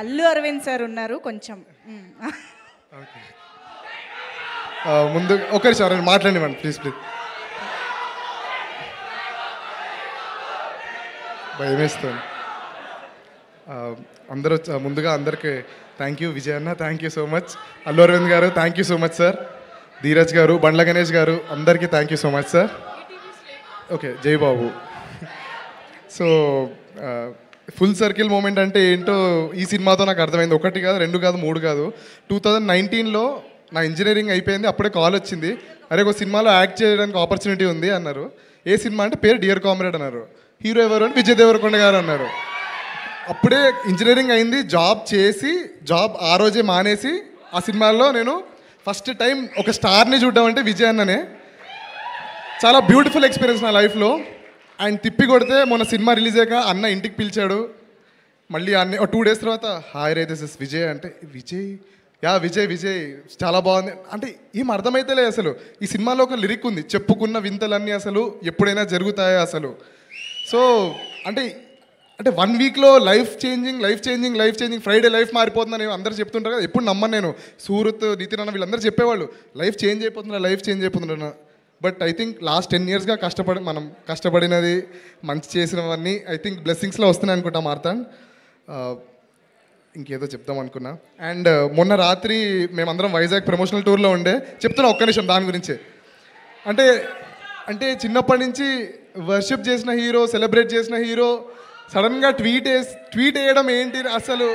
Allu Arvind sir ఉన్నారు కొంచెం. ముందు ఒకరి సార్ మాట్లాడివ్వండి ప్లీజ్ ప్లీజ్. భయమేస్తాను. అందరూ ముందుగా అందరికీ థ్యాంక్ యూ. విజయ్ అన్న thank you so much. Allu Aravind గారు thank you so much sir. Dheeraj గారు, బండ్ల గణేష్ గారు అందరికీ thank you so much sir. Okay జై బాబు. సో ఫుల్ సర్కిల్ మూమెంట్ అంటే ఏంటో ఈ సినిమాతో నాకు అర్థమైంది. 1 కాదు 2 కాదు 3 కాదు. 2019లో నా ఇంజనీరింగ్ అయిపోయింది. అప్పుడే కాల్ వచ్చింది, అరే ఒక సినిమాలో యాక్ట్ చేయడానికి ఆపర్చునిటీ ఉంది అన్నారు. ఏ సినిమా అంటే పేరు డియర్ కామ్రేడ్ అన్నారు. హీరో ఎవరు అంటే విజయ్ దేవరకొండ గారు అన్నారు. అప్పుడే ఇంజనీరింగ్ అయింది, జాబ్ ఆ రోజే మానేసి ఆ సినిమాలో నేను ఫస్ట్ టైం ఒక స్టార్ని చూడడం అంటే విజయ్ అన్ననే. చాలా బ్యూటిఫుల్ ఎక్స్పీరియన్స్ నా లైఫ్లో. ఆయన తిప్పి కొడితే మొన్న సినిమా రిలీజ్ అయ్యాక అన్న ఇంటికి పిలిచాడు. మళ్ళీ అన్న 2 days తర్వాత hi ray this is Vijay అంటే విజయ్ చాలా బాగుంది అంటే ఏం అర్థమైతేలే. అసలు ఈ సినిమాలో ఒక లిరిక్ ఉంది, చెప్పుకున్న వింతలన్నీ అసలు ఎప్పుడైనా జరుగుతాయా అసలు. సో అంటే 1 weekలో లైఫ్ చేంజింగ్ ఫ్రైడే లైఫ్ మారిపోతుందని అందరూ చెప్తుంటారు కదా. ఎప్పుడు నమ్మను నేను. సూరత్, నితిన్ అన్న వీళ్ళందరూ చెప్పేవాళ్ళు లైఫ్ చేంజ్ అయిపోతున్నా. బట్ ఐ థింక్ లాస్ట్ 10 yearsగా మనం కష్టపడినది, మంచి చేసినవన్నీ ఐ థింక్ బ్లెస్సింగ్స్లో వస్తున్నాయి అనుకుంటా మార్తాండ్. ఇంకేదో చెప్దాం అనుకున్నా. అండ్ మొన్న రాత్రి మేమందరం వైజాగ్ ప్రమోషనల్ టూర్లో ఉండే. చెప్తున్నా ఒక్క నిమిషం దాని గురించి. అంటే చిన్నప్పటి నుంచి వర్షిప్ చేసిన హీరో, సెలబ్రేట్ చేసిన హీరో సడన్గా ట్వీట్ వేయడం ఏంటి అసలు.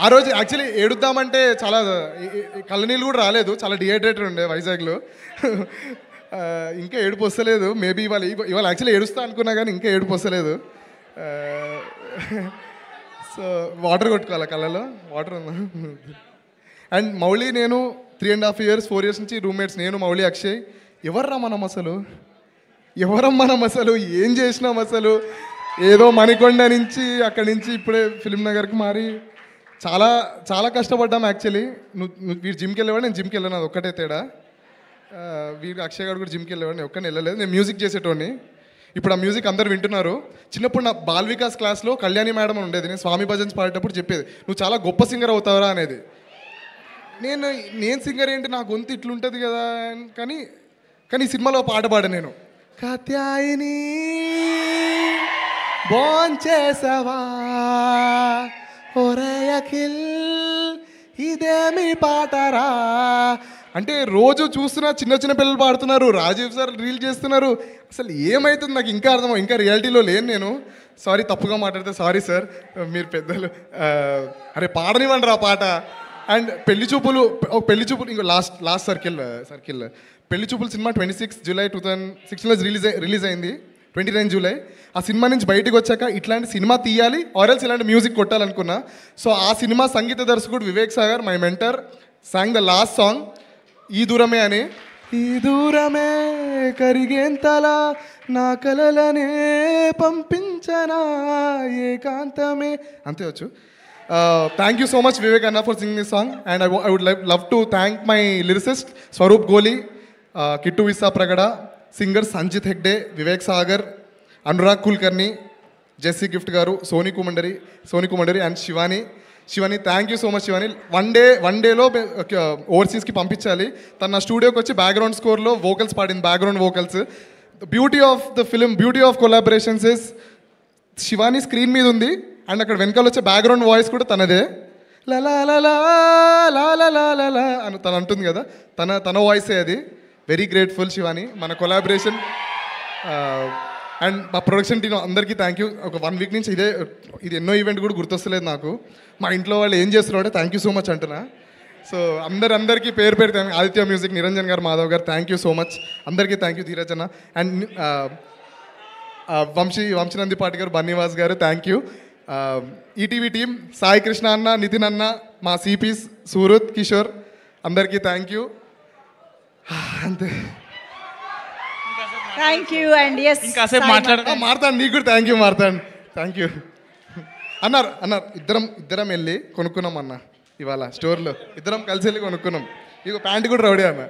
ఆ రోజు యాక్చువల్లీ ఏడుద్దామంటే చాలా కళ్ళనీళ్ళు కూడా రాలేదు, చాలా డిహైడ్రేటెడ్ ఉండే వైజాగ్లో. ఇంకా ఏడుపు వస్తలేదు. మేబీ ఇవాళ యాక్చువల్లీ ఏడుస్తా అనుకున్నా కానీ ఇంకా ఏడుపు వస్తలేదు. సో వాటర్ కొట్టుకోవాలి కళ్ళలో, వాటర్ ఉందా. అండ్ మౌళి నేను 3.5 years 4 years నుంచి రూమ్మేట్స్. నేను, మౌళి, అక్షయ్. ఎవర్రా మనం అసలు ఏం చేసినాం అసలు. ఏదో మణికొండ నుంచి అక్కడి నుంచి ఇప్పుడే ఫిలిం నగర్కి మారి చాలా చాలా కష్టపడ్డాం యాక్చువల్లీ. వీడు జిమ్కి వెళ్ళేవాడు, నేను జిమ్కి వెళ్ళాను, అది ఒక్కటే తేడా. వీడు అక్షయ్ గారు కూడా జిమ్కి వెళ్ళేవాడు, నేను ఒక్కనే వెళ్ళలేదు. నేను మ్యూజిక్ చేసేటోని. ఇప్పుడు ఆ మ్యూజిక్ అందరు వింటున్నారు. చిన్నప్పుడు నా బాల్ వికాస్ క్లాస్లో కళ్యాణి మేడం అని ఉండేది. నేను స్వామి భజన్స్ పాడేటప్పుడు చెప్పేది, నువ్వు చాలా గొప్ప సింగర్ అవుతావరా అనేది. నేను సింగర్ ఏంటి, నా గొంతు ఇట్లుంటుంది కదా. కానీ ఈ సినిమాలో పాట పాడా నేను. కాత్యాయిని భోంచేసావా ఒరే అఖిల్ ఇదేమి పాటరా అంటే రోజు చూస్తున్నా చిన్న పిల్లలు పాడుతున్నారు, రాజీవ్ సార్ రీల్ చేస్తున్నారు. అసలు ఏమవుతుంది నాకు ఇంకా అర్థం, ఇంకా రియాలిటీలో లేను నేను. సారీ తప్పుగా మాట్లాడితే సారీ సార్, మీరు పెద్దలు. అరే పాడనివ్వండి రా పాట. అండ్ పెళ్లి చూపులు ఇంకో లాస్ట్ సర్కిల్ పెళ్లి చూపులు సినిమా 26 July 2016లో రిలీజ్ అయింది. 29 July. ఆ సినిమా నుంచి బయటకు వచ్చాక ఇట్లాంటి సినిమా తీయాలి, ఆర్ఎల్స్ ఇలాంటి మ్యూజిక్ కొట్టాలనుకున్నా. సో ఆ సినిమా సంగీత దర్శకుడు Vivek Sagar, my mentor, song the last song ఈ దూరమే అని. ఈ దూరమే కరిగేంతలా నా కలలనే పంపించనా ఏకాంతమే, అంతే వచ్చు. Thank you so much Vivek అన్న for singing this song. And I would love to thank my lyricist Swaroop Goli, Kittu Visa Pragada, singer Sanjith Hegde, Vivek Sagar, Anurag Kulkarni, Jessie Gift గారు, Sony Kumandari and Shivani. Thank you so much Shivani. One డేలో ఓవర్సీస్కి పంపించాలి. తన నా స్టూడియోకి వచ్చి బ్యాక్గ్రౌండ్ స్కోర్లో వోకల్స్ పాడింది, background vocals. Beauty of the film, beauty of collaborations is Shivani screen మీద ఉంది అండ్ అక్కడ వెనకాల వచ్చే బ్యాక్గ్రౌండ్ వాయిస్ కూడా తనదే. లలా లలా లా అని తను అంటుంది కదా, తన వాయిసే అది. వెరీ గ్రేట్ఫుల్ శివాని, మన కొలాబరేషన్. అండ్ మా ప్రొడక్షన్ టీం అందరికీ థ్యాంక్ యూ. ఒక 1 week నుంచి ఇది ఎన్నో ఈవెంట్ కూడా గుర్తొస్తలేదు నాకు. మా ఇంట్లో వాళ్ళు ఏం చేస్తున్నారంటే థ్యాంక్ యూ సో మచ్ అంటున్నా. సో అందరికీ పేరు థ్యాంక్. ఆదిత్య మ్యూజిక్, నిరంజన్ గారు, మాధవ్ గారు, థ్యాంక్ యూ సో మచ్. అందరికీ థ్యాంక్ యూ. ధీరజ్ అన్న అండ్ వంశీనంది పాటి గారు, బన్నీవాస్ గారు, thank you. ETV team, Sai Krishna అన్న, నితిన్ అన్న, మా సిపీస్ సూరత్, కిషోర్, అందరికీ థ్యాంక్ యూ. అంతే. Thank you. అండ్ ఎస్ మారుతాను, నీకు కూడా థ్యాంక్ యూ. అన్నారు ఇద్దరం వెళ్ళి కొనుక్కున్నాం అన్న, ఇవాళ స్టోర్లో ఇద్దరం కలిసి వెళ్ళి కొనుక్కున్నాం. ఇక ప్యాంట్ కూడా రౌడీ అన్న.